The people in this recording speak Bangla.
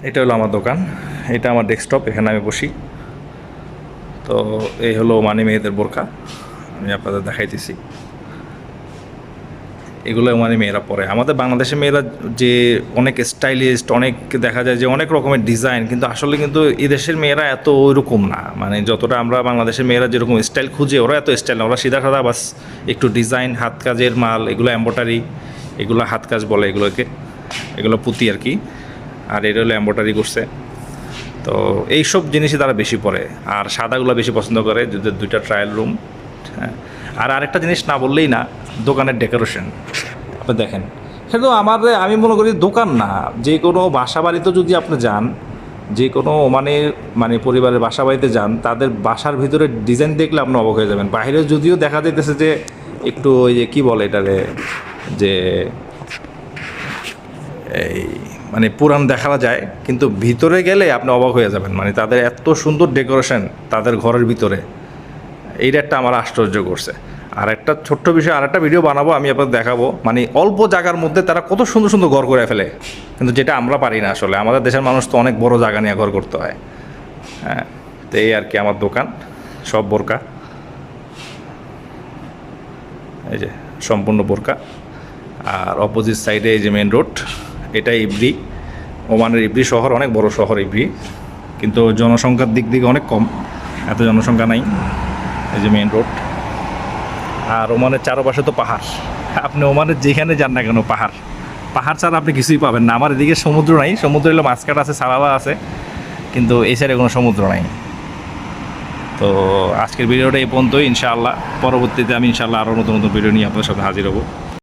এটা হলো আমার দোকান, এটা আমার ডেস্কটপ, এখানে আমি বসি। তো এই হলো ওমানি মেয়েদের বোরকা, আমি আপনাদের দেখাইতেছি। এগুলো ওমানি মেয়েরা পরে। আমাদের বাংলাদেশের মেয়েরা যে অনেক স্টাইলিস্ট, অনেক দেখা যায় যে অনেক রকমের ডিজাইন, কিন্তু আসলে কিন্তু এই দেশের মেয়েরা এত ওইরকম না। মানে যতটা আমরা বাংলাদেশের মেয়েরা যেরকম স্টাইল খুঁজে, ওরা এত স্টাইল না। ওরা সিধা সাদা বাস একটু ডিজাইন, হাত কাজের মাল, এগুলো এম্ব্রয়ডারি, এগুলো হাত কাজ বলে এগুলোকে, এগুলো পুঁতি আর কি। আর এটা হলো এম্ব্রয়ডারি করছে। তো এইসব জিনিসই তারা বেশি পরে, আর সাদাগুলো বেশি পছন্দ করে। যদি দুইটা ট্রায়াল রুম, হ্যাঁ। আর আরেকটা জিনিস না বললেই না, দোকানের ডেকোরেশন আপনি দেখেন। কিন্তু আমি মনে করি দোকান না, যে কোনো বাসা বাড়িতে যদি আপনি যান, যে কোনো মানে পরিবারের বাসা বাড়িতে যান, তাদের বাসার ভিতরে ডিজাইন দেখলে আপনি অবাক হয়ে যাবেন। বাইরে যদিও দেখা যাইতেছে যে একটু ওই যে কী বলে এটারে, যে এই মানে পুরান দেখা যায়, কিন্তু ভিতরে গেলে আপনি অবাক হয়ে যাবেন। মানে তাদের এত সুন্দর ডেকোরেশন তাদের ঘরের ভিতরে, এইটা একটা আমার আশ্চর্য করছে। আর একটা ছোট্ট বিষয়, আর একটা ভিডিও বানাবো, আমি আপনাদের দেখাবো। মানে অল্প জায়গার মধ্যে তারা কত সুন্দর সুন্দর ঘর করে ফেলে, কিন্তু যেটা আমরা পারি না আসলে। আমাদের দেশের মানুষ তো অনেক বড় জায়গা নিয়ে ঘর করতে হয়, হ্যাঁ। তো এই আর কি আমার দোকান, সব বোরকা, এই যে সম্পূর্ণ বোরকা। আর অপোজিট সাইডে এই যে মেন রোড, এটা ইব্রি, ওমানের ইব্রি শহর অনেক বড় শহর ইব্রি, কিন্তু জনসংখ্যার দিক থেকে অনেক কম, এত জনসংখ্যা নাই। এই যে মেন রোড। আর ওমানের চারপাশে তো পাহাড়, আপনি ওমানের যেখানে যান না কেন পাহাড়, পাহাড় ছাড়া আপনি কিছুই পাবেন না। আমার এদিকে সমুদ্র নাই, সমুদ্র হলো মাছকাট আছে, সালাবা আছে, কিন্তু এই সাইডে কোনো সমুদ্র নাই। তো আজকের ভিডিওটা এই পর্যন্তই। ইনশাআল্লাহ পরবর্তীতে আমি ইনশাআল্লাহ আরও নতুন নতুন ভিডিও নিয়ে আপনাদের সাথে হাজির হব।